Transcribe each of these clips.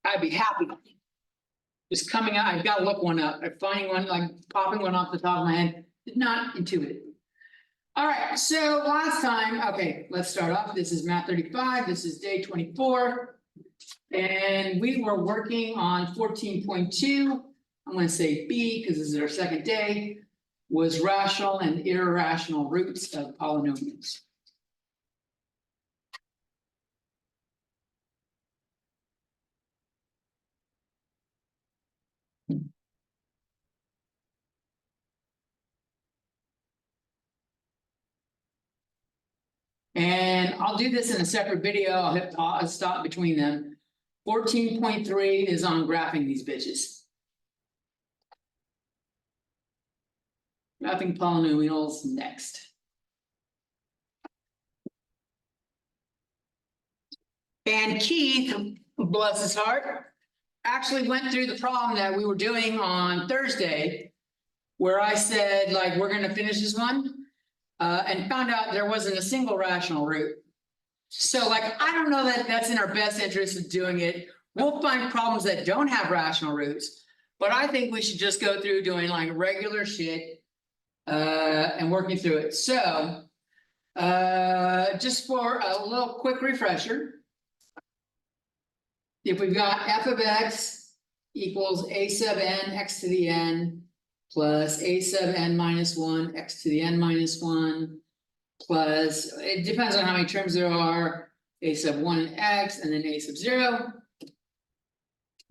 I'd be happy. Just coming out, I've got to look one up. I'm finding one, like popping one off the top of my head, not intuitive. All right, so last time, okay, let's start off. This is Math 35. This is day 24. And we were working on 14.2. I'm going to say B because this is our second day, was rational and irrational roots of polynomials. And I'll do this in a separate video. I'll stop between them. 14.3 is on graphing these bitches. Graphing polynomials next. And Keith, bless his heart, actually went through the problem that we were doing on Thursday, where I said, like, we're going to finish this one. And found out there wasn't a single rational root. So like, I don't know that that's in our best interest of doing it. We'll find problems that don't have rational roots, but I think we should just go through doing like regular shit and working through it. So just for a little quick refresher, if we've got f of x equals a sub n x to the n plus a sub n minus 1 x to the n minus 1 plus, it depends on how many terms there are, a sub 1 x and then a sub 0.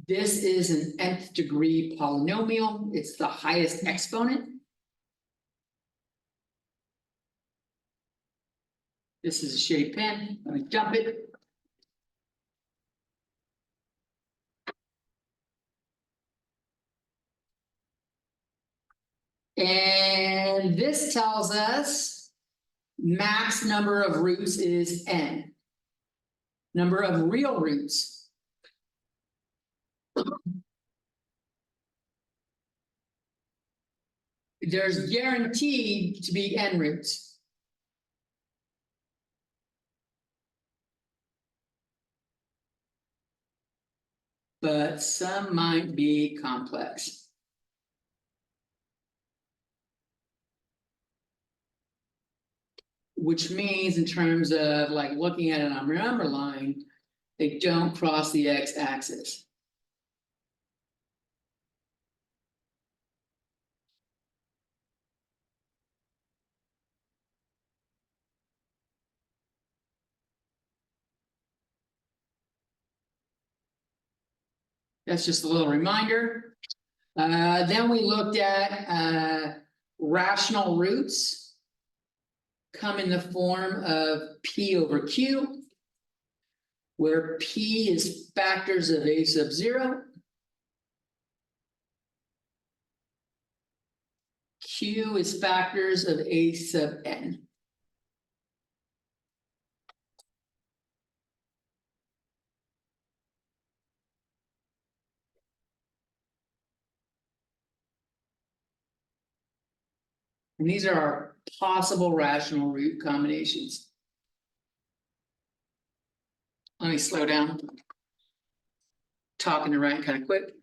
This is an nth degree polynomial. It's the highest exponent. This is a shade pen. Let me dump it. And this tells us max number of roots is n. Number of real roots. There's guaranteed to be n roots. But some might be complex. Which means in terms of like looking at it on your number line, they don't cross the x-axis. That's just a little reminder. Then we looked at rational roots. Come in the form of P over Q, where P is factors of a sub 0. Q is factors of a sub n. And these are our possible rational root combinations. Let me slow down. Talking to Ryan kind of quick.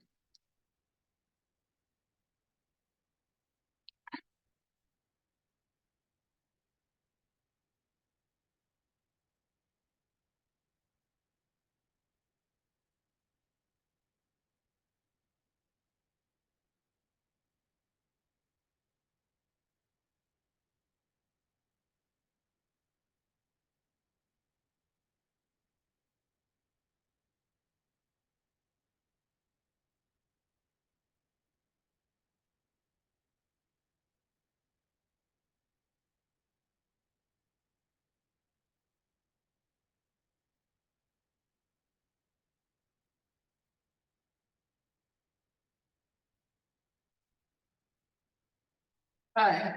All right.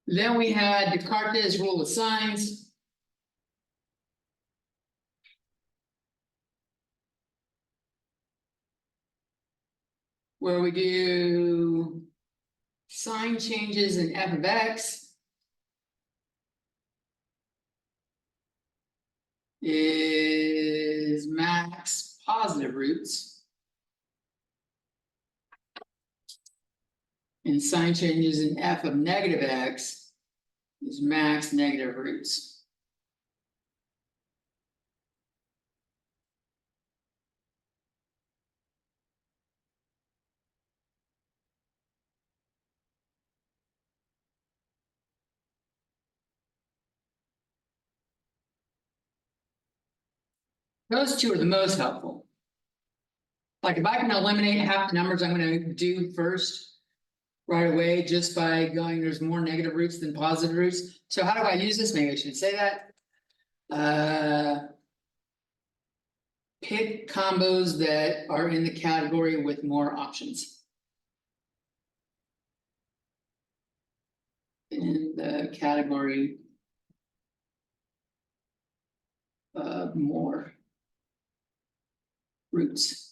Then we had Descartes' rule of signs. Where we do sign changes in f of x is max positive roots. And sign changes in f of negative x is max negative roots. Those two are the most helpful. Like if I can eliminate half the numbers I'm going to do first right away just by going, there's more negative roots than positive roots. So how do I use this? Maybe I should say that. Pick combos that are in the category with more options. In the category of more roots.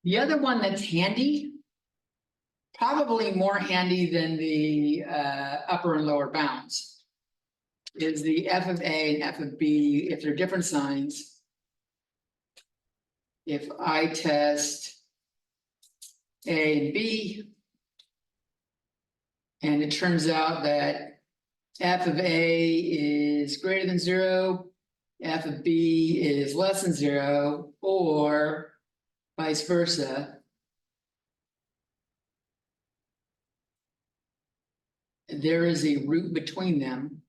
The other one that's handy, probably more handy than the upper and lower bounds, is the f of a and f of b if they're different signs. If I test a and b, and it turns out that f of a is greater than 0, f of b is less than 0, or vice versa, there is a root between them.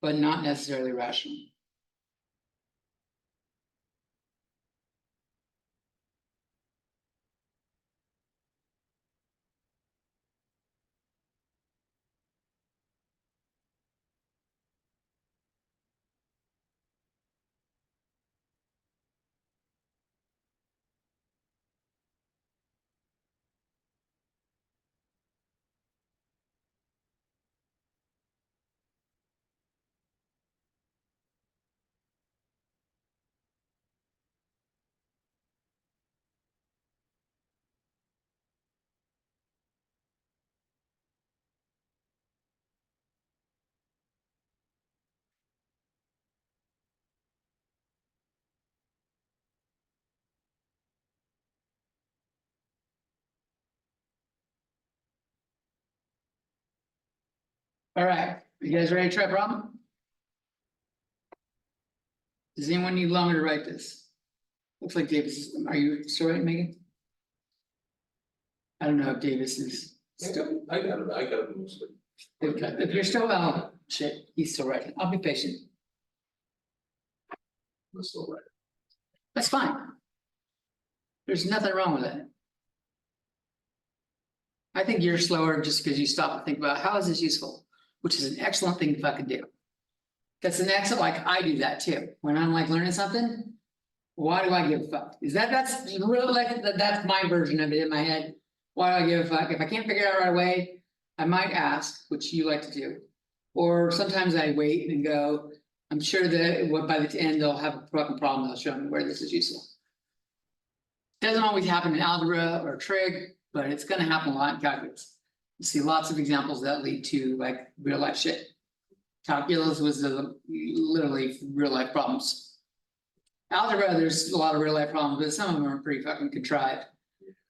But not necessarily rational. All right, you guys ready to try a problem? Does anyone need longer to write this? Looks like Davis, are you still writing, Megan? I don't know if Davis is still. I got it mostly. If you're still, oh, shit, he's still writing. I'll be patient. I'm still right. That's fine. There's nothing wrong with it. I think you're slower just because you stop and think about how is this useful, which is an excellent thing to fucking do. That's an excellent, like I do that too. When I'm like learning something, why do I give a fuck? Is that's really like that's my version of it in my head. Why do I give a fuck? If I can't figure it out right away, I might ask, which you like to do. Or sometimes I wait and go, I'm sure that by the end they'll have a fucking problem. They'll show me where this is useful. Doesn't always happen in algebra or trig, but it's going to happen a lot in calculus. You see lots of examples that lead to like real life shit. Calculus was literally real life problems. Algebra, there's a lot of real life problems, but some of them are pretty fucking contrived.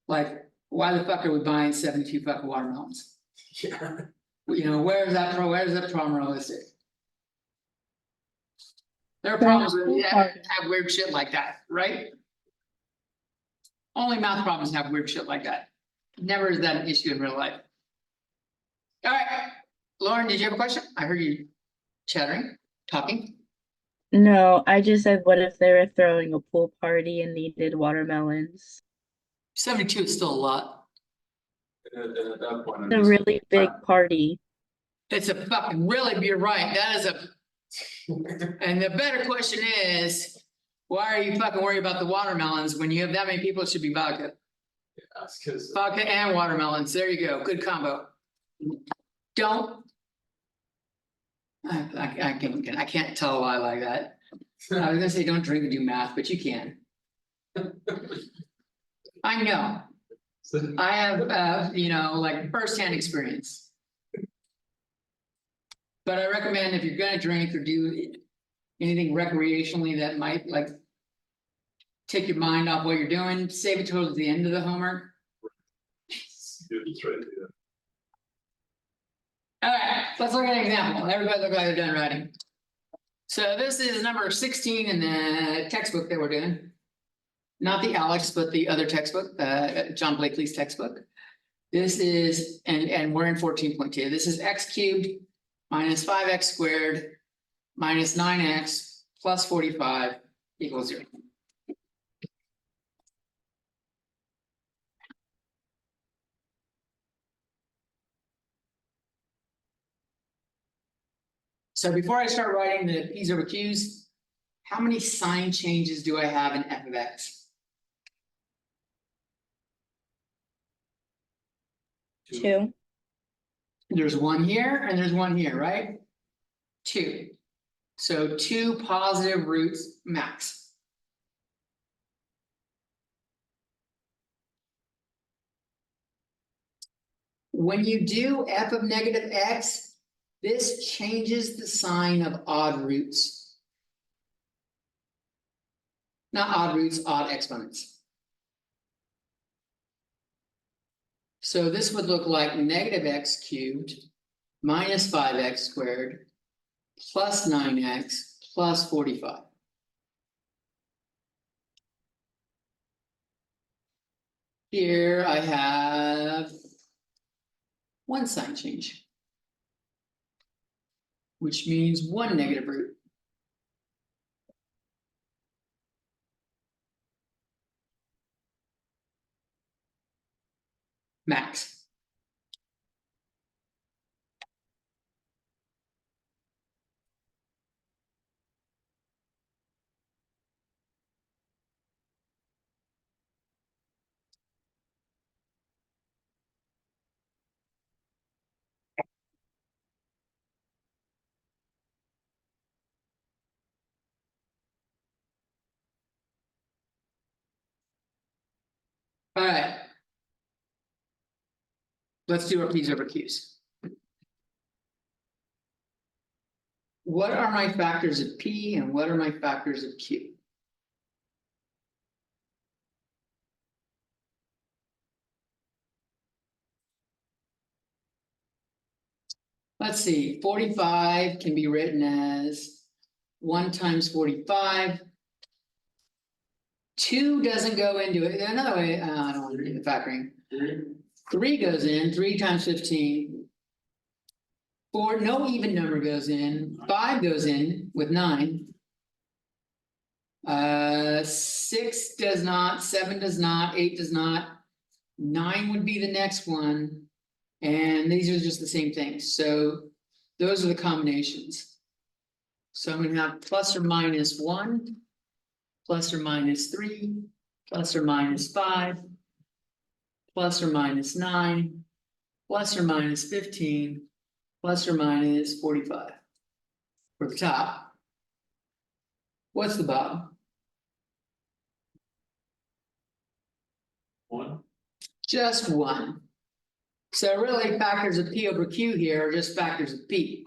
Like, why the fuck are we buying 72 fucking watermelons? Yeah. You know, where is that problem realistic? There are problems that have weird shit like that, right? Only math problems have weird shit like that. Never is that an issue in real life. All right, Lauren, did you have a question? I heard you chattering, talking. No, I just said, what if they were throwing a pool party and needed watermelons? 72 is still a lot. And at that point, It's a really big party. It's a fucking really, you're right. That is a, and the better question is, why are you fucking worried about the watermelons when you have that many people? It should be vodka. That's because vodka and watermelons. There you go. Good combo. Don't. I can't tell a lie like that. I was gonna say, don't drink and do math, but you can. I know. I have, like firsthand experience. But I recommend if you're gonna drink or do anything recreationally that might like take your mind off what you're doing, save it towards the end of the homework. it's right there. All right, let's look at an example. Everybody look like they're done writing. So this is number 16 in the textbook that we're doing. Not the Alex, but the other textbook, John Blakely's textbook. This is, and we're in 14.2. This is x cubed minus 5x squared minus 9x plus 45 equals 0. So before I start writing the p's over q's, how many sign changes do I have in f of x? 2. There's one here and there's one here, right? 2. So 2 positive roots max. When you do f of negative x, this changes the sign of odd roots. Not odd roots, odd exponents. So this would look like negative x cubed minus 5x squared plus 9x plus 45. Here I have one sign change, which means one negative root. Max. All right. Let's do our p's over q's. What are my factors of p and what are my factors of q? Let's see, 45 can be written as 1 times 45. 2 doesn't go into it. Another way, I don't want to do the factoring. 3 goes in, 3 times 15. 4, no even number goes in. 5 goes in with 9. 6 does not, 7 does not, 8 does not. 9 would be the next one. And these are just the same things. So those are the combinations. So I'm gonna have plus or minus 1, plus or minus 3, plus or minus 5, plus or minus 9, plus or minus 15, plus or minus 45 for the top. What's the bottom? 1. Just 1. So really factors of p over q here are just factors of p.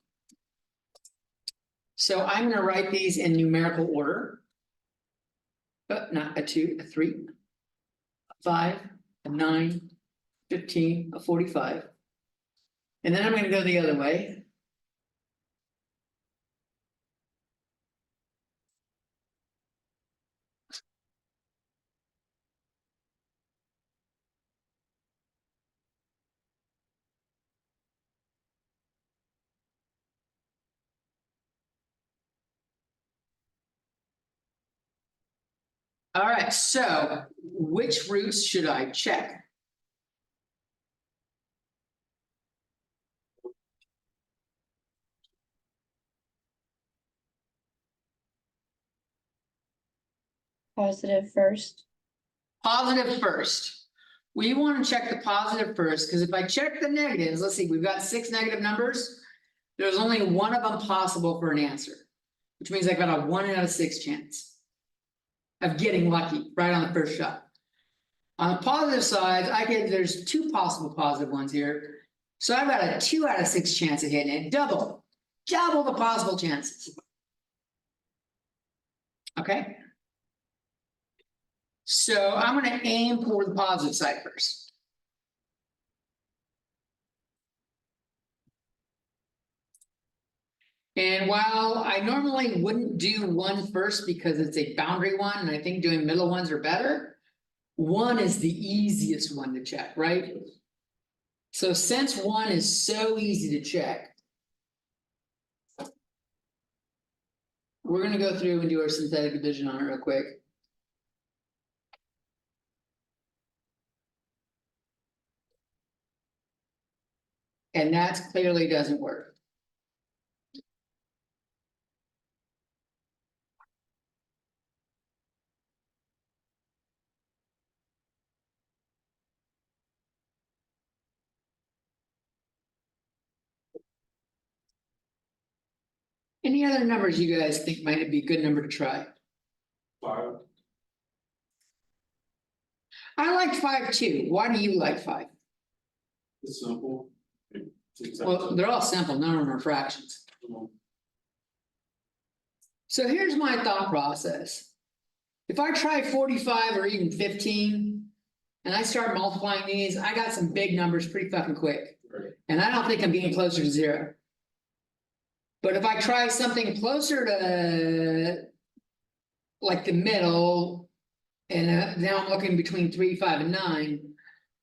So I'm going to write these in numerical order. But not a 2, a 3, a 5, a 9, 15, a 45. And then I'm going to go the other way. All right, so which roots should I check? Positive first. Positive first. We want to check the positive first, because if I check the negatives, let's see, we've got 6 negative numbers. There's only one of them possible for an answer, which means I got a 1 out of 6 chance of getting lucky right on the first shot. On the positive side, there's 2 possible positive ones here. So I've got a 2 out of 6 chance of hitting it, double the possible chances. Okay. So I'm going to aim for the positive side first. And while I normally wouldn't do 1 first because it's a boundary one, and I think doing middle ones are better, 1 is the easiest one to check, right? So since 1 is so easy to check, we're going to go through and do our synthetic division on it real quick. And that clearly doesn't work. Any other numbers you guys think might be a good number to try? 5. I like 5 too. Why do you like 5? It's simple. Well, they're all simple, none of them are fractions. So here's my thought process. If I try 45 or even 15, and I start multiplying these, I got some big numbers pretty fucking quick. Right. And I don't think I'm getting closer to 0. But if I try something closer to like the middle, and now I'm looking between 3, 5, and 9,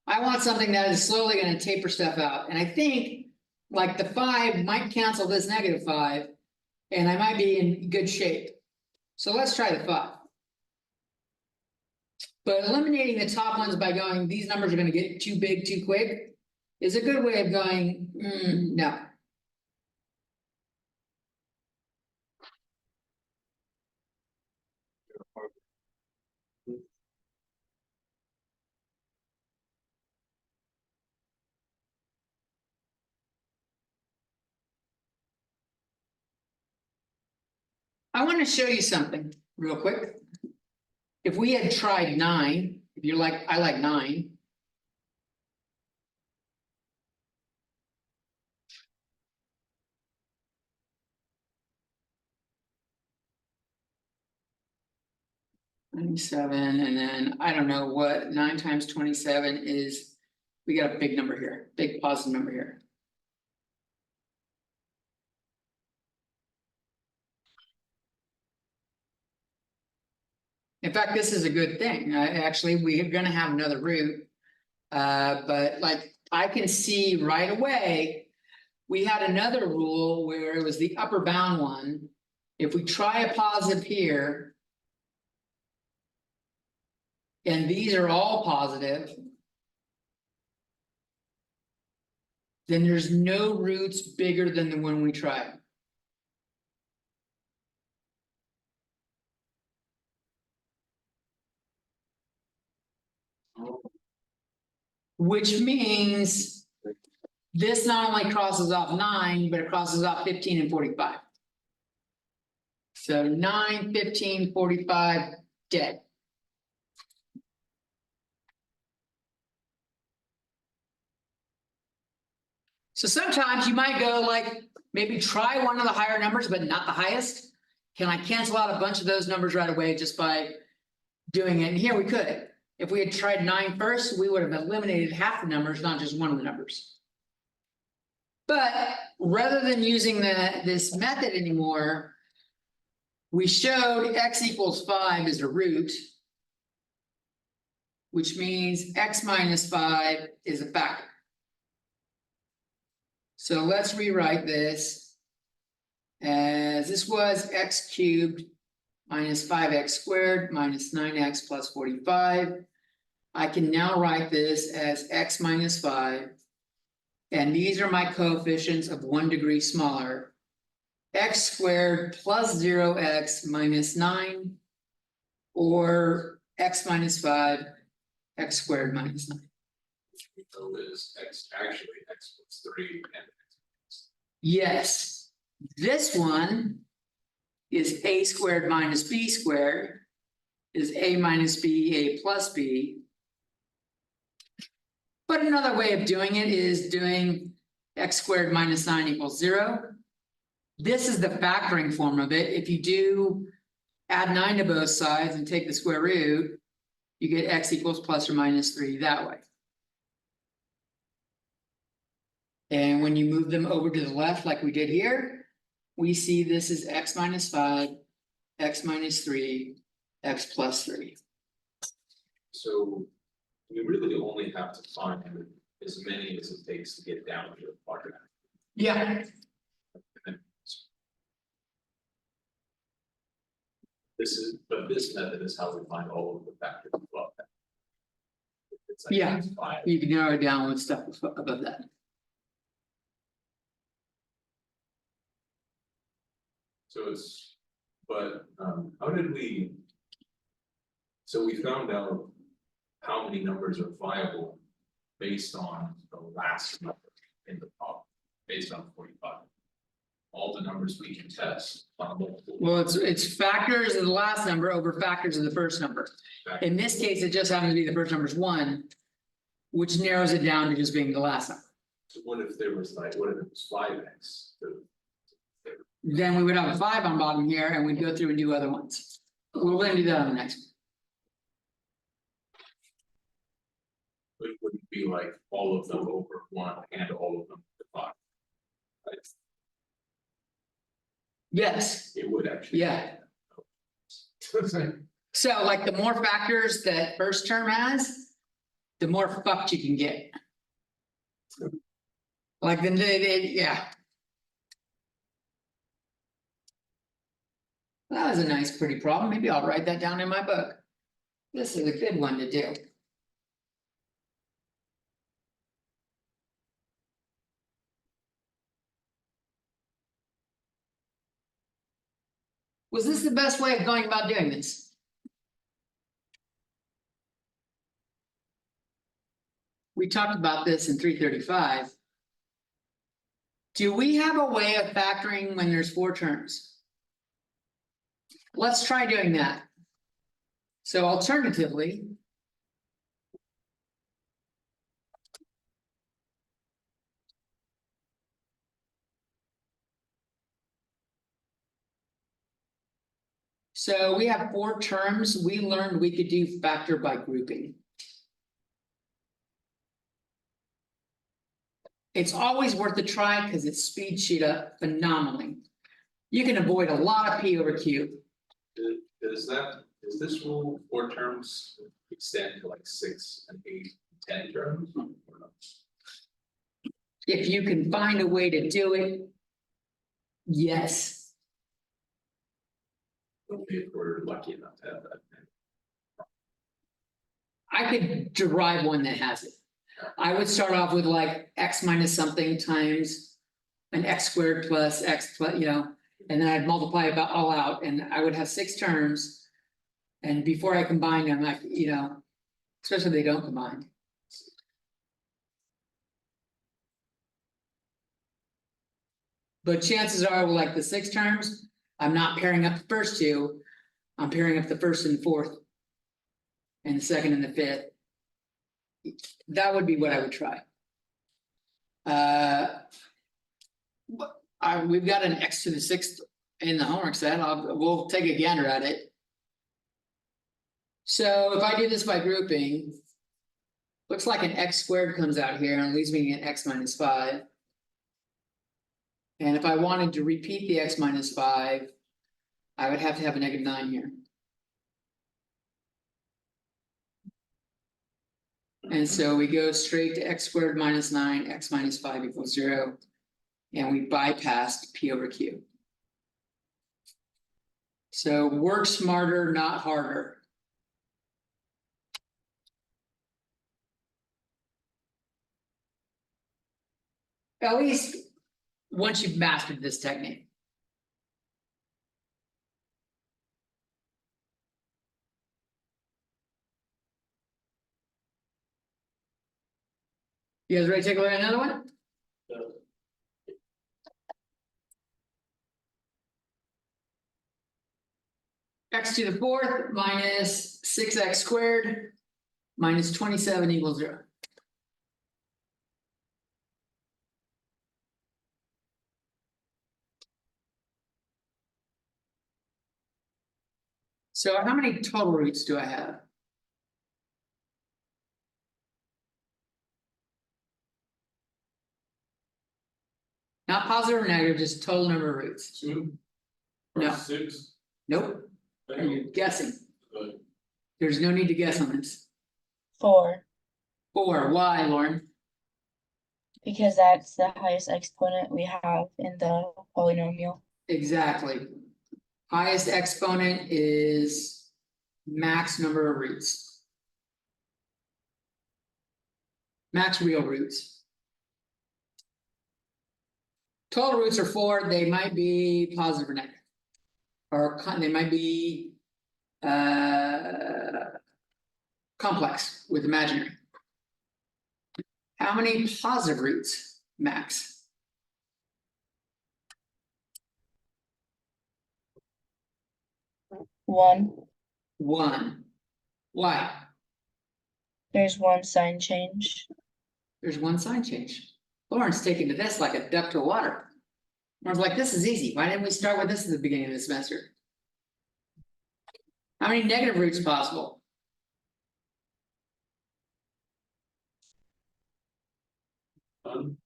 I want something that is slowly going to taper stuff out. And I think like the 5 might cancel this -5, and I might be in good shape. So let's try the 5. But eliminating the top ones by going, these numbers are going to get too big too quick, is a good way of going, no. I want to show you something real quick. If we had tried 9, if you're like, I like 9. $97, and then I don't know what 9 times 27 is. We got a big number here, big positive number here. In fact, this is a good thing. Actually, we're going to have another root. But like I can see right away, we had another rule where it was the upper bound one. If we try a positive here, and these are all positive, then there's no roots bigger than the one we tried. Which means this not only crosses off 9, but it crosses off 15 and 45. So 9, 15, 45, dead. So sometimes you might go like, maybe try one of the higher numbers, but not the highest. Can I cancel out a bunch of those numbers right away just by doing it? And here we could. If we had tried 9 first, we would have eliminated half the numbers, not just one of the numbers. But rather than using this method anymore, we showed x equals 5 is a root, which means x minus 5 is a factor. So let's rewrite this as this was x cubed minus 5x squared minus 9x plus 45. I can now write this as x minus 5. And these are my coefficients of 1 degree smaller. X squared plus 0x minus 9, or x minus 5, x squared minus 9. we know is x, actually x plus 3 and Yes, this one is a squared minus b squared, is a minus b, a plus b. But another way of doing it is doing x squared minus 9 equals 0. This is the factoring form of it. If you do add 9 to both sides and take the square root, you get x equals plus or minus 3 that way. And when you move them over to the left, like we did here, we see this is x minus 5, x minus 3, x plus 3. so we really only have to find as many as it takes to get down to the quadrant. Yeah, But this method is how we find all of the factors above that. It's like Yeah. 5. you can narrow it down with stuff above that. So it's, but how did we? So we found out how many numbers are viable based on the last number in the problem, based on 45. All the numbers we can test on multiple. Well, it's factors of the last number over factors of the first number. In this case, it just happens to be the first number is 1, which narrows it down to just being the last number. So what if there was like, what if it was 5x? Then we would have a 5 on bottom here and we'd go through and do other ones. We're gonna do that on the next one. It wouldn't be like all of them over 1 and all of them to 5. Right? Yes, It would actually. yeah. So like the more factors that first term has, the more fucked you can get. Like then yeah. That was a nice, pretty problem. Maybe I'll write that down in my book. This is a good one to do. Was this the best way of going about doing this? We talked about this in 335. Do we have a way of factoring when there's 4 terms? Let's try doing that. So alternatively. So we have 4 terms. We learned we could do factor by grouping. It's always worth a try because it speeds you up phenomenally. You can avoid a lot of P over Q. Does this rule 4 terms extend to like 6 and 8, 10 terms? Or not? If you can find a way to do it, yes. Only if we're lucky enough to have that. I could derive one that has it. I would start off with like x minus something times an x squared plus x plus, and then I'd multiply it all out and I would have 6 terms. And before I combine them, especially if they don't combine. But chances are, like the 6 terms, I'm not pairing up the first 2. I'm pairing up the first and the 4th. And the 2nd and the 5th. That would be what I would try. We've got an x to the 6th in the homework set. We'll take a gander at it. So if I do this by grouping, looks like an x squared comes out here and leaves me an x minus 5. And if I wanted to repeat the x minus 5, I would have to have a -9 here. And so we go straight to x squared minus 9, x minus 5 equals 0. And we bypassed P over Q. So work smarter, not harder. At least once you've mastered this technique. You guys ready to take a look at another one? X to the fourth minus 6x squared minus 27 equals 0. So how many total roots do I have? Not positive or negative, just total number of roots. 2. No. 6. Nope, you're guessing. Good. There's no need to guess on this. 4, 4, why, Lauren? because that's the highest exponent we have in the polynomial. Exactly. Highest exponent is max number of roots. Max real roots. Total roots are 4, they might be positive or negative. Or they might be complex with imaginary. How many positive roots max? 1, 1. Why? there's 1 sign change. There's 1 sign change. Lauren's taking to this like a duck to water. Lauren's like, this is easy. Why didn't we start with this at the beginning of the semester? How many negative roots possible? None.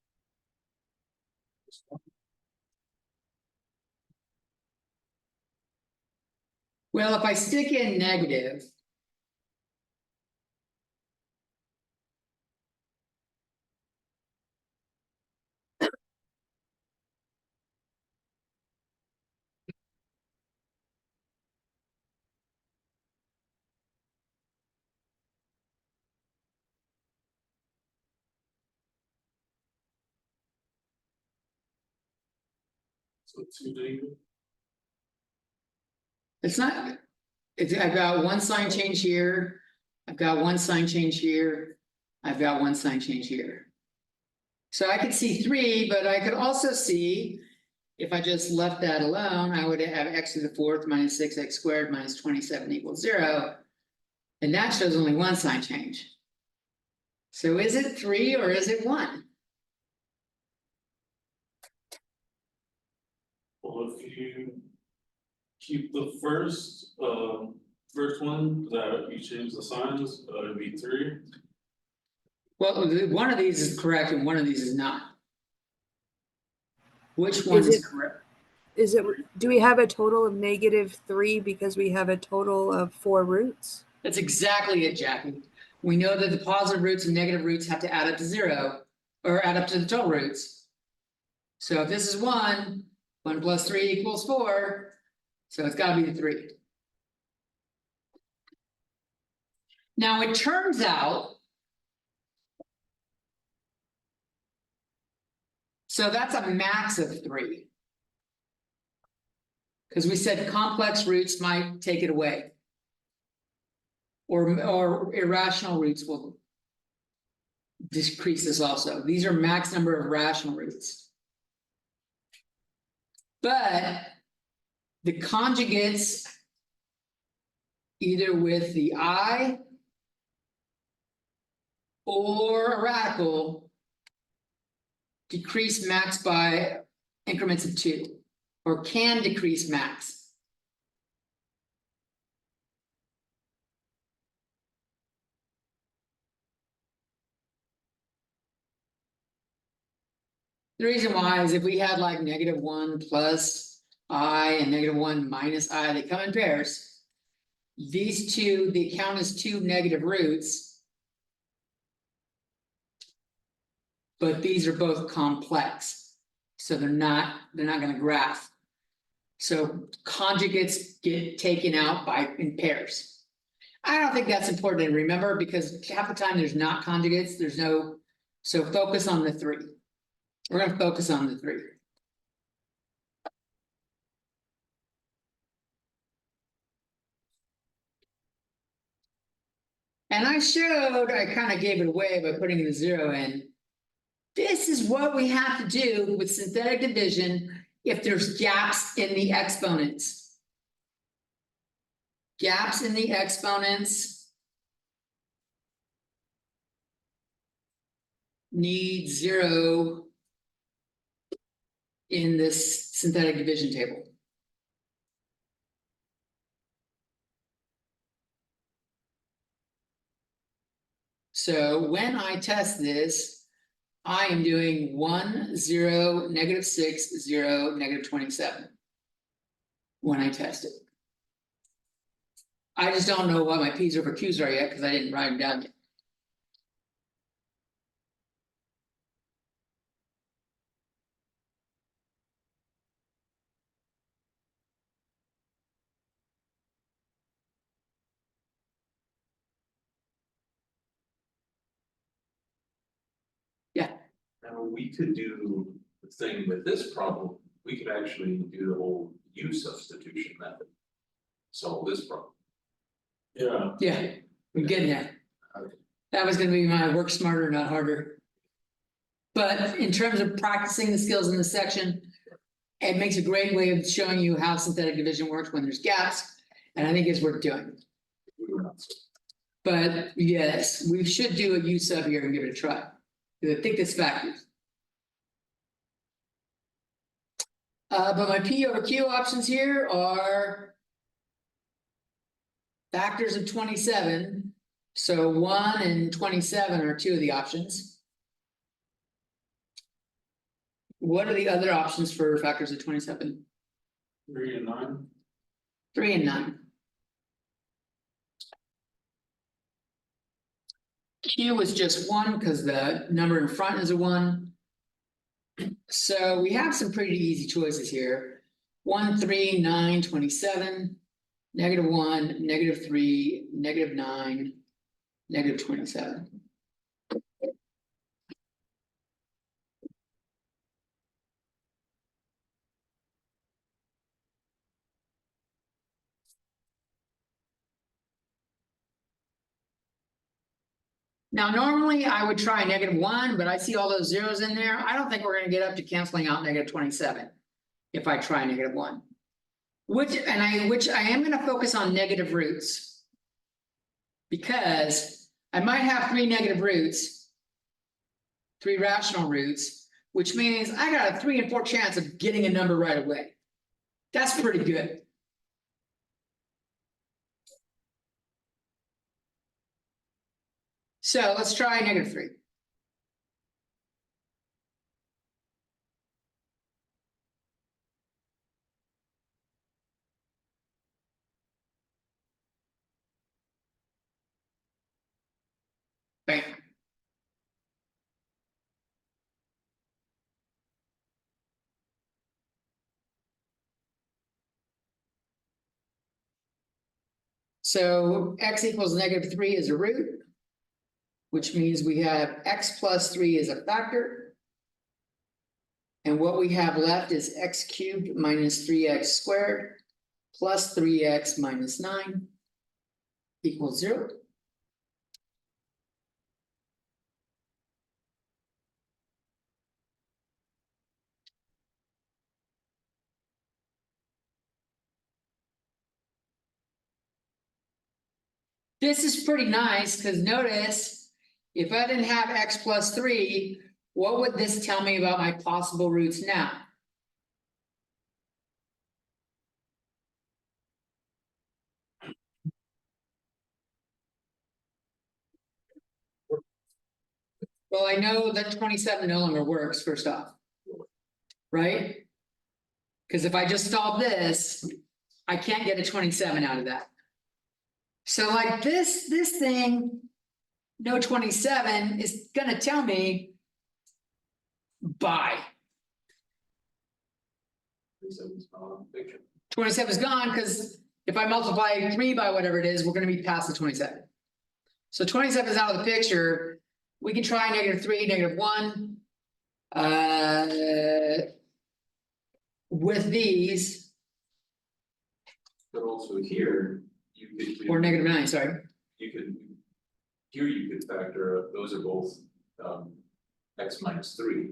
Well, if I stick in negative. So 2 negative. It's not, I've got 1 sign change here. I've got 1 sign change here. I've got 1 sign change here. So I could see 3, but I could also see, if I just left that alone, I would have x to the fourth minus 6x squared minus 27 equals 0. And that shows only 1 sign change. So is it 3 or is it 1? Well, if you keep the first one, that you change the signs, it'd be 3. Well, one of these is correct and one of these is not. Which one Is is it- correct? Is it, do we have a total of -3 because we have a total of 4 roots? That's exactly it, Jackie. We know that the positive roots and negative roots have to add up to 0 or add up to the total roots. So if this is 1, 1 plus 3 equals 4. So it's got to be the 3. Now it turns out. So that's a max of 3. Because we said complex roots might take it away. Or irrational roots will decrease this also. These are max number of rational roots. But the conjugates, either with the I or a radical, decrease max by increments of 2, or can decrease max. The reason why is if we had like -1 plus I and -1 minus I, they come in pairs. These two, they count as 2 negative roots. But these are both complex. So they're not going to graph. So conjugates get taken out in pairs. I don't think that's important to remember because half the time there's not conjugates, there's no, so focus on the 3. We're going to focus on the 3. And I kind of gave it away by putting the 0 in. This is what we have to do with synthetic division if there's gaps in the exponents. Gaps in the exponents need 0 in this synthetic division table. So when I test this, I am doing 1, 0, -6, 0, -27. When I test it. I just don't know what my P's over Q's are yet, because I didn't write them down yet. Yeah, Now, we could do the thing with this problem, we could actually do the whole U substitution method. Solve this problem. Yeah, yeah, we're getting there. That was gonna be my work smarter, not harder. But in terms of practicing the skills in this section, it makes a great way of showing you how synthetic division works when there's gaps. And I think it's worth doing. We were not. But yes, we should do a U sub here and give it a try. Because I think it's factors. But my P over Q options here are factors of 27. So 1 and 27 are two of the options. What are the other options for factors of 27? 3 and 9. 3 and 9. Q is just 1 because the number in front is a 1. So we have some pretty easy choices here. 1, 3, 9, 27, -1, -3, -9, -27. Now, normally I would try -1, but I see all those zeros in there. I don't think we're gonna get up to canceling out -27. If I try -1. Which I am gonna focus on negative roots. Because I might have 3 negative roots. 3 rational roots, which means I got a 3 in 4 chance of getting a number right away. That's pretty good. So let's try -3. Bam. So x equals -3 is a root. Which means we have x plus 3 is a factor. And what we have left is x cubed minus 3x squared plus 3x minus 9 equals 0. This is pretty nice because notice if I didn't have x plus 3, what would this tell me about my possible roots now? Well, I know that 27 no longer works, first off. Right? Because if I just solve this, I can't get a 27 out of that. So like this thing, no 27 is gonna tell me bye. 27 is not on the picture. 27 is gone because if I multiply 3 by whatever it is, we're gonna be past the 27. So 27 is out of the picture. We can try -3, -1. With these, But also here, you could. do- or -9, sorry. You could, here you could factor, those are both, x minus 3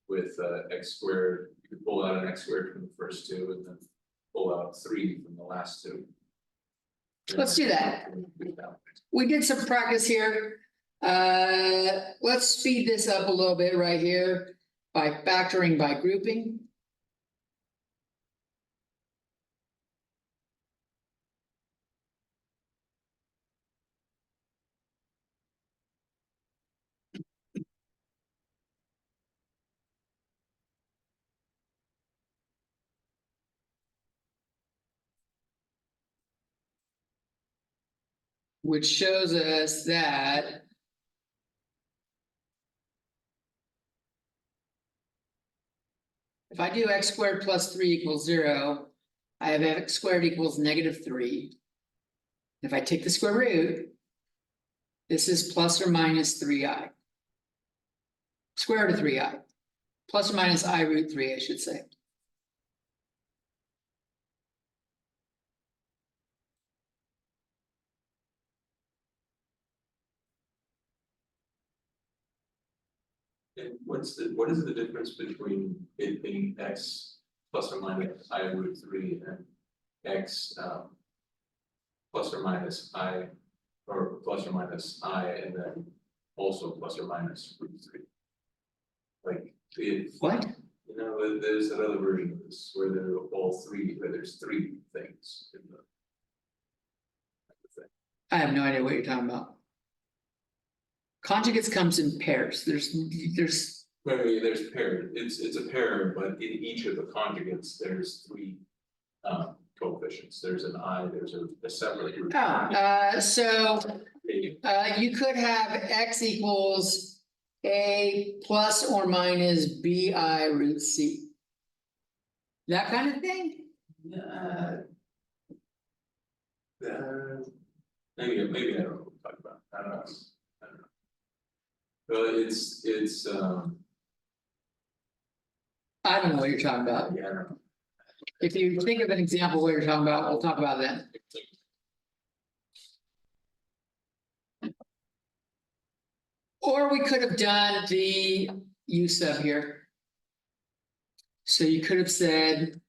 with x squared, you could pull out an x squared from the first two and then pull out 3 from the last two. Let's do that. We did some practice here. Let's speed this up a little bit right here by factoring by grouping. Which shows us that if I do x squared plus 3 equals 0, I have x squared equals -3. If I take the square root, this is plus or minus 3i. Square root of 3i. Plus or minus I root 3, I should say. And what is the difference between it being x plus or minus I root 3 and x plus or minus I, or plus or minus I, and then also plus or minus root 3? Like, What? you know, there's another version of this where there are all three, where there's 3 things in the thing. I have no idea what you're talking about. Conjugates comes in pairs. There's Maybe there's paired, it's a pair, but in each of the conjugates, there's 3 coefficients. There's an I, there's a separate root. so you could have x equals a plus or minus bi root c. That kind of thing? Maybe I don't know what we're talking about, I don't know. But it's I don't know what you're talking about. yeah, I don't know. If you think of an example what you're talking about, we'll talk about that. Or we could have done the U sub here. So you could have said.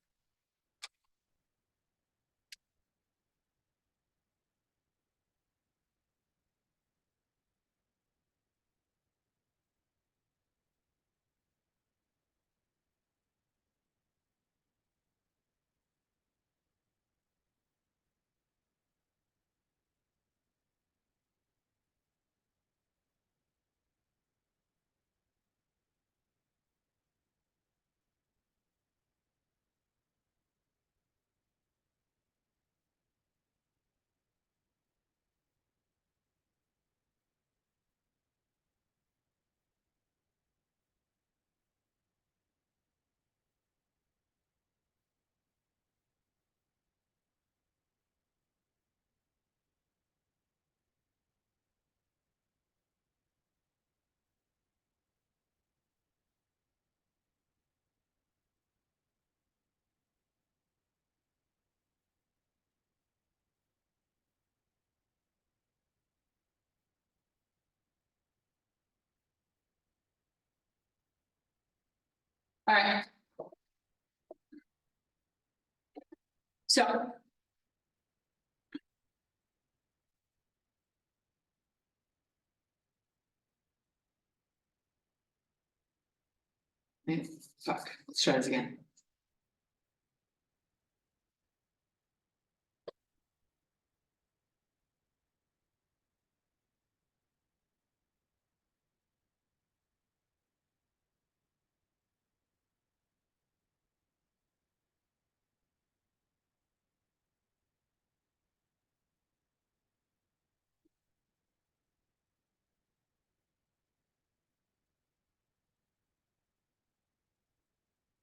All right. So. Fuck, let's try this again.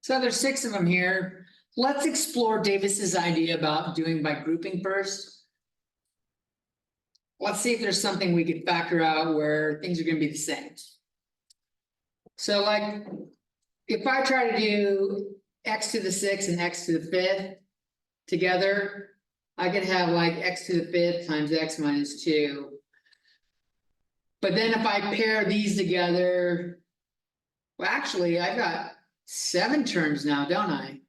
So there's 6 of them here. Let's explore Davis's idea about doing by grouping first. Let's see if there's something we could factor out where things are gonna be the same. So like, if I try to do x to the 6th and x to the 5th together, I could have like x to the 5th times x minus 2. But then if I pair these together, Well, actually, I've got 7 terms now, don't I?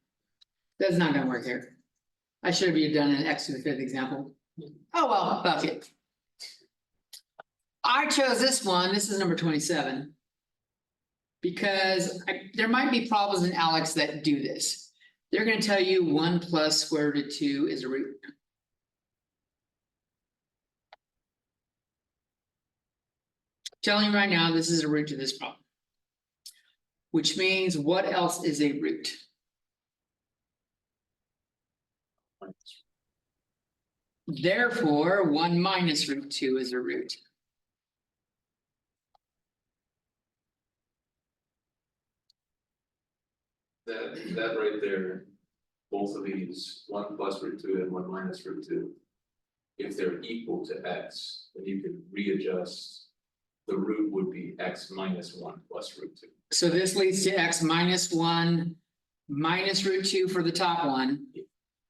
That's not gonna work here. I should have done an x to the 5th example. Oh, well, fuck it. I chose this one, this is number 27. Because there might be problems in Alex that do this. They're gonna tell you 1 plus square root of 2 is a root. Telling you right now, this is a root to this problem. Which means what else is a root? Therefore, 1 minus root 2 is a root. That right there, both of these, 1 plus root 2 and 1 minus root 2. If they're equal to x, then you can readjust. The root would be x minus 1 plus root 2. So this leads to x minus 1 minus root 2 for the top one.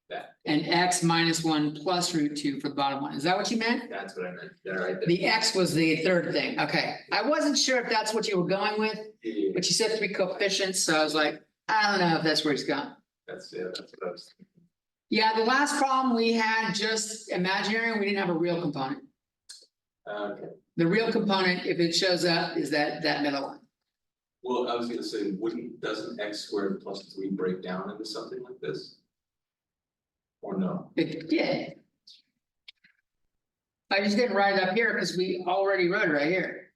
That, And x minus 1 plus root 2 for the bottom one. Is that what you meant? that's what I meant, there, right there. The x was the third thing. Okay. I wasn't sure if that's what you were going with, Yeah, but you said 3 coefficients, so I was like, I don't know if that's where he's gone. that's what I was thinking. Yeah, the last problem we had just imaginary, we didn't have a real component. Okay, The real component, if it shows up, is that middle one. well, I was gonna say, doesn't x squared plus 3 break down into something like this? Or no? It did. I just didn't write it up here because we already wrote it right here.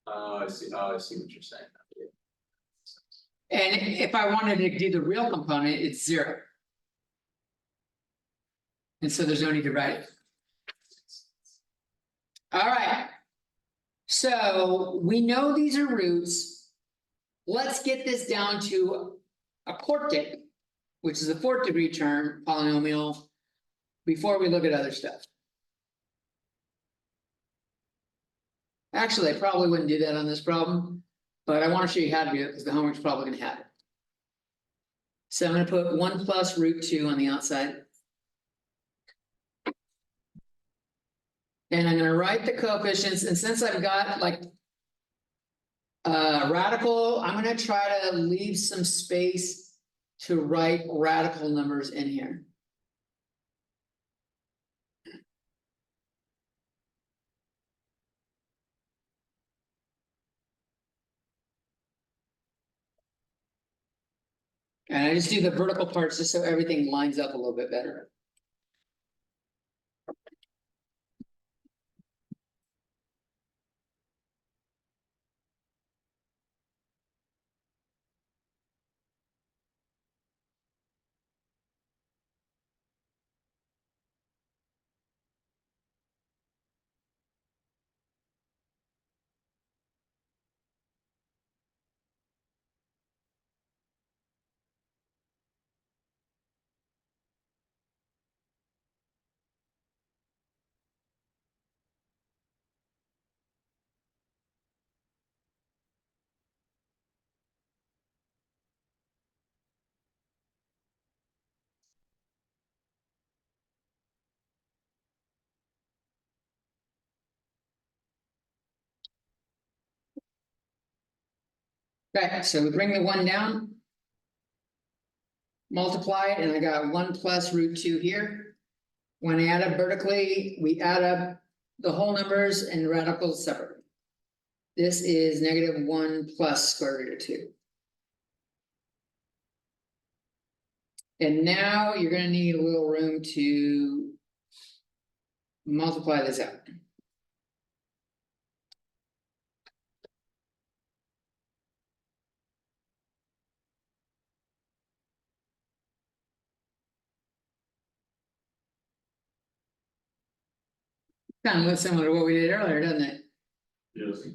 I see what you're saying. And if I wanted to do the real component, it's 0. And so there's no need to write it. All right. So we know these are roots. Let's get this down to a quartic, which is a 4th degree term polynomial, before we look at other stuff. Actually, I probably wouldn't do that on this problem, but I want to show you how to do it because the homework's probably going to have it. So I'm going to put 1 plus root 2 on the outside. And I'm going to write the coefficients, and since I've got like radical, I'm going to try to leave some space to write radical numbers in here. And I just do the vertical parts just so everything lines up a little bit better. Okay, so we bring the 1 down. Multiply it, and I got 1 plus root 2 here. When I add up vertically, we add up the whole numbers and radicals separately. This is -1 plus square root of 2. And now you're going to need a little room to multiply this out. Kind of looks similar to what we did earlier, doesn't it? Yes.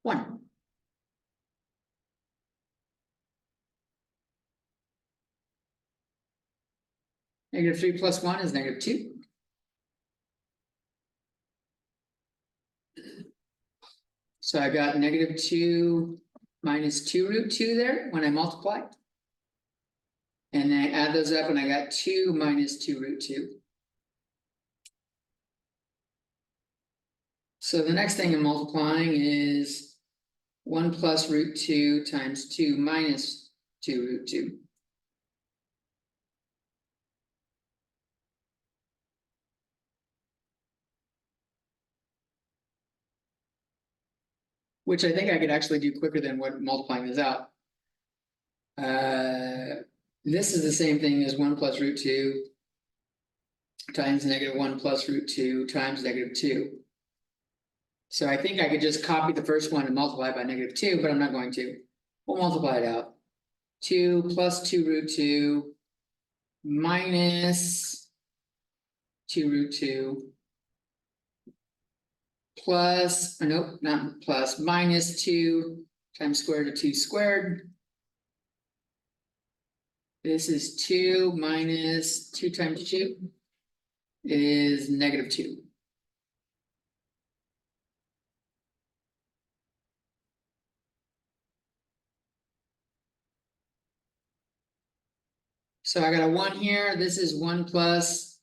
One. -3 plus 1 is -2. So I got -2 minus 2 root 2 there when I multiply. And then I add those up and I got 2 minus 2 root 2. So the next thing in multiplying is 1 plus root 2 times 2 minus 2 root 2. Which I think I could actually do quicker than what multiplying this out. This is the same thing as 1 plus root 2 times negative 1 plus root 2 times negative 2. So I think I could just copy the first one and multiply by negative 2, but I'm not going to. We'll multiply it out. 2 plus 2 root 2 minus 2 root 2 plus, nope, not plus, minus 2 times square root of 2 squared. This is 2 minus 2 times 2 is negative 2. So I got a 1 here. This is 1 plus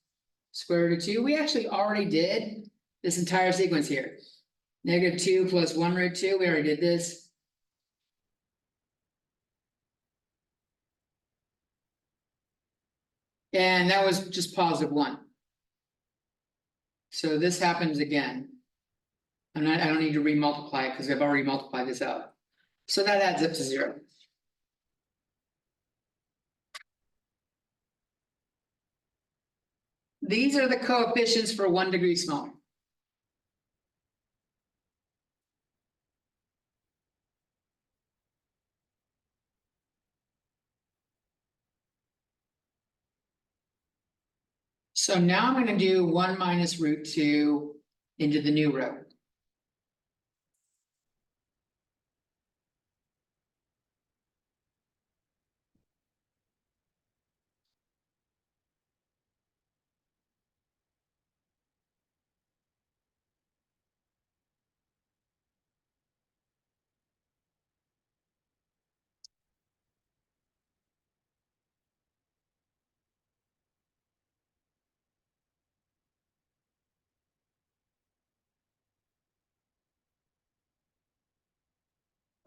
square root of 2. We actually already did this entire sequence here. Negative 2 plus 1 root 2. We already did this. And that was just positive 1. So this happens again. I don't need to remultiply it because I've already multiplied this out. So that adds up to 0. These are the coefficients for 1 degree smaller. So now I'm going to do 1 minus root 2 into the new row.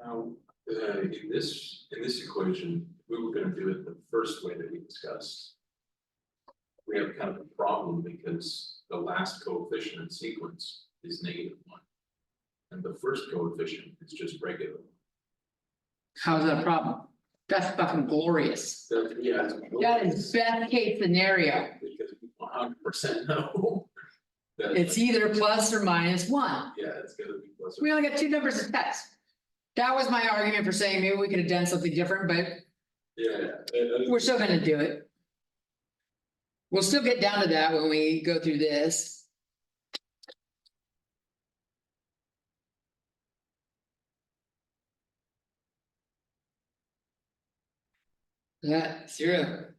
Now, in this equation, we were gonna do it the first way that we discussed. We have kind of a problem because the last coefficient in sequence is negative 1. And the first coefficient is just regular. How's that a problem? That's fucking glorious. Yeah. That is best case scenario. Because we 100% know. that, It's either plus or minus 1. Yeah, it's gonna be plus or. We only got 2 numbers to test. That was my argument for saying maybe we could have done something different, but Yeah. we're still gonna do it. We'll still get down to that when we go through this. That 0.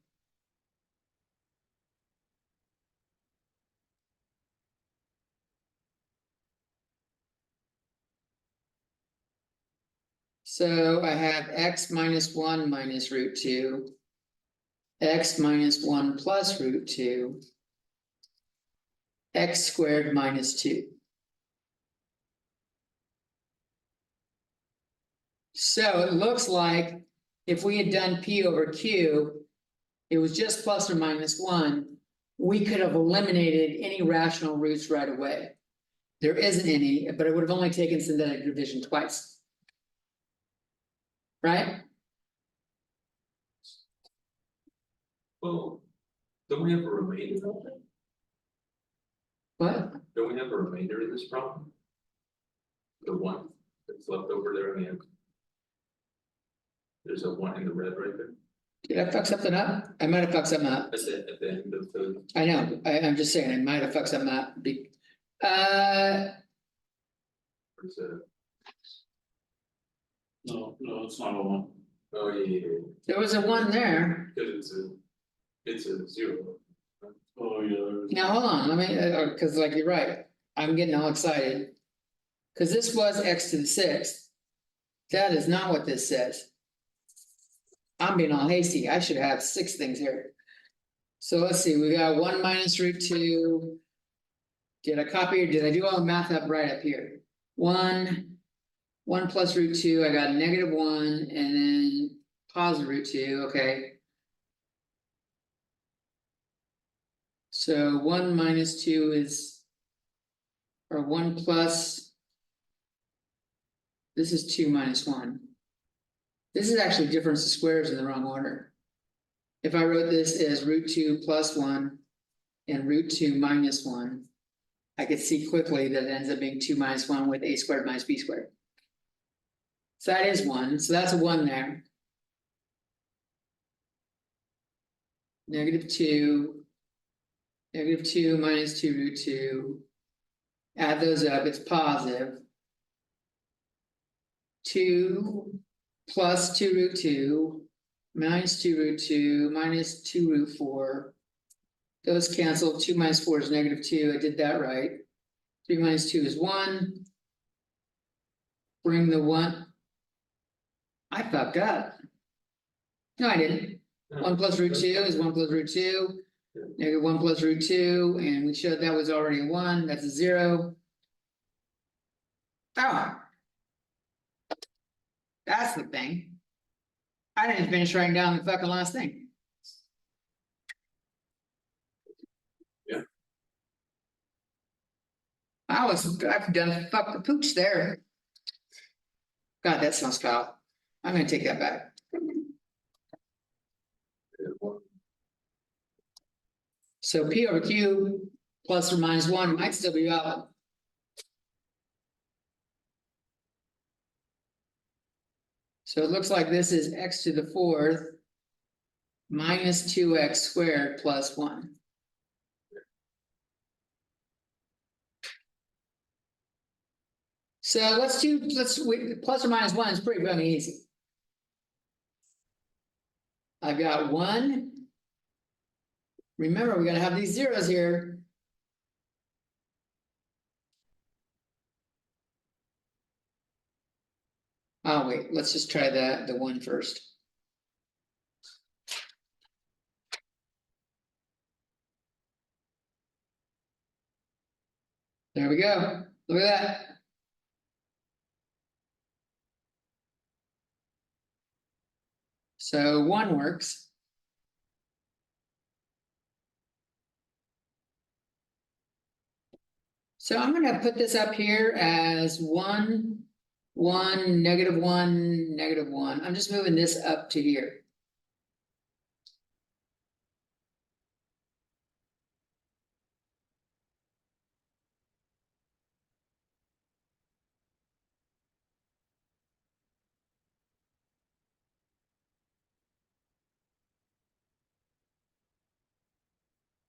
So I have x minus 1 minus root 2. X minus 1 plus root 2. X squared minus 2. So it looks like if we had done P over Q, it was just plus or minus 1, we could have eliminated any rational roots right away. There isn't any, but it would have only taken synthetic division twice. Right? Well, don't we have a remainder of it? What? Don't we have a remainder in this problem? The 1 that's left over there in the end. There's a 1 in the red right there. Did I fuck something up? I might have fucked something up. That's it, at the end of the. I know, I'm just saying, I might have fucked something up. Where's the- No, it's not a 1. Oh, yeah. There was a 1 there. Because it's a 0. Oh, yeah. Now, hold on, let me, cause like you're right, I'm getting all excited. Cause this was x to the 6th. That is not what this says. I'm being all hasty, I should have 6 things here. So let's see, we got 1 minus root 2. Did I copy or did I do all the math up right up here? 1 plus root 2, I got -1 and then positive root 2, okay. So 1 minus 2 is, or 1 plus. This is 2 minus 1. This is actually difference of squares in the wrong order. If I wrote this as root 2 plus 1 and root 2 minus 1, I could see quickly that it ends up being 2 minus 1 with a squared minus b squared. So that is 1, so that's a 1 there. -2. -2 minus 2 root 2. Add those up, it's positive. 2 plus 2 root 2 minus 2 root 2 minus 2 root 4. Those cancel. 2 minus 4 is -2. I did that right. 3 minus 2 is 1. Bring the 1. I fucked up. No, I didn't. 1 plus root 2 is 1 plus root 2. -1 plus root 2, and we showed that was already a 1. That's a 0. Oh. That's the thing. I didn't finish writing down the fucking last thing. Yeah. I've done fuck the pooch there. God, that sounds foul. I'm gonna take that back. So P over Q plus or minus 1 might still be valid. So it looks like this is x to the 4th minus 2x squared plus 1. So plus or minus 1 is pretty fucking easy. I've got 1. Remember, we gotta have these zeros here. Oh, wait, let's just try the 1 first. There we go. Look at that. So 1 works. So I'm gonna put this up here as 1, 1, -1, -1. I'm just moving this up to here.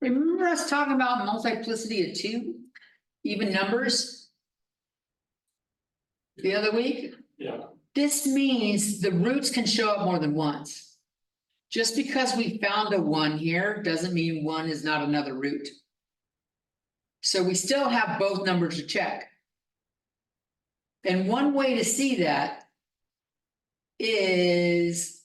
Remember us talking about multiplicity of 2, even numbers? The other week? Yeah, This means the roots can show up more than once. Just because we found a 1 here doesn't mean 1 is not another root. So we still have both numbers to check. And one way to see that is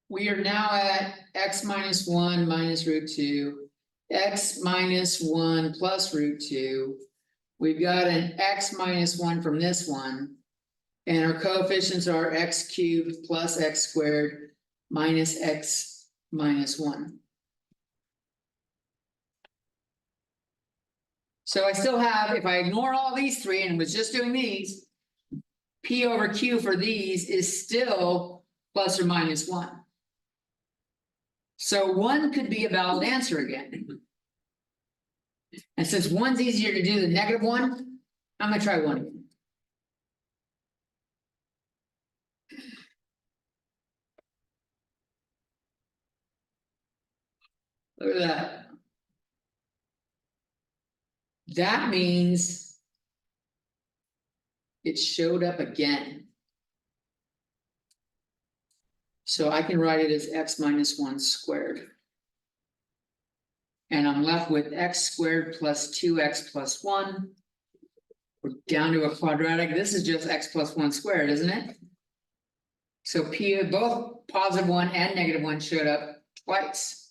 we are now at x minus 1 minus root 2, x minus 1 plus root 2. We've got an x minus 1 from this one. And our coefficients are x cubed plus x squared minus x minus 1. So I still have, if I ignore all these 3 and was just doing these, P over Q for these is still plus or minus 1. So 1 could be a valid answer again. And since 1's easier to do than -1, I'm gonna try 1 again. Look at that. That means it showed up again. So I can write it as x minus 1 squared. And I'm left with x squared plus 2x plus 1. We're down to a quadratic. This is just x plus 1 squared, isn't it? So P, both +1 and -1 showed up twice.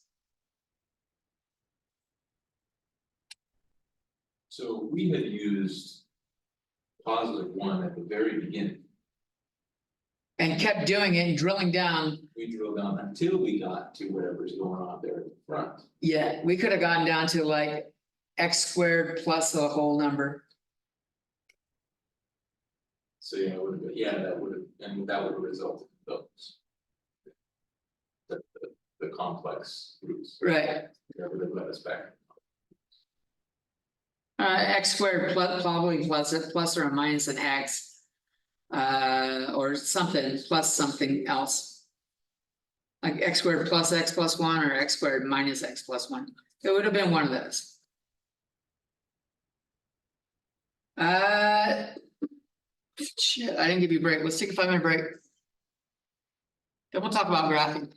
So we had used +1 at the very beginning. And kept doing it and drilling down. We drilled down until we got to whatever's going on there at the front. Yeah, we could have gotten down to like x squared plus a whole number. So yeah, it would have been, yeah, that would have, and that would have resulted in those. The complex groups, Right. that would have led us back. X squared plus probably plus or a minus an x. Or something plus something else. Like x squared plus x plus 1 or x squared minus x plus 1. It would have been one of those. Shit, I didn't give you a break. Let's take a 5-minute break. Then we'll talk about graphing.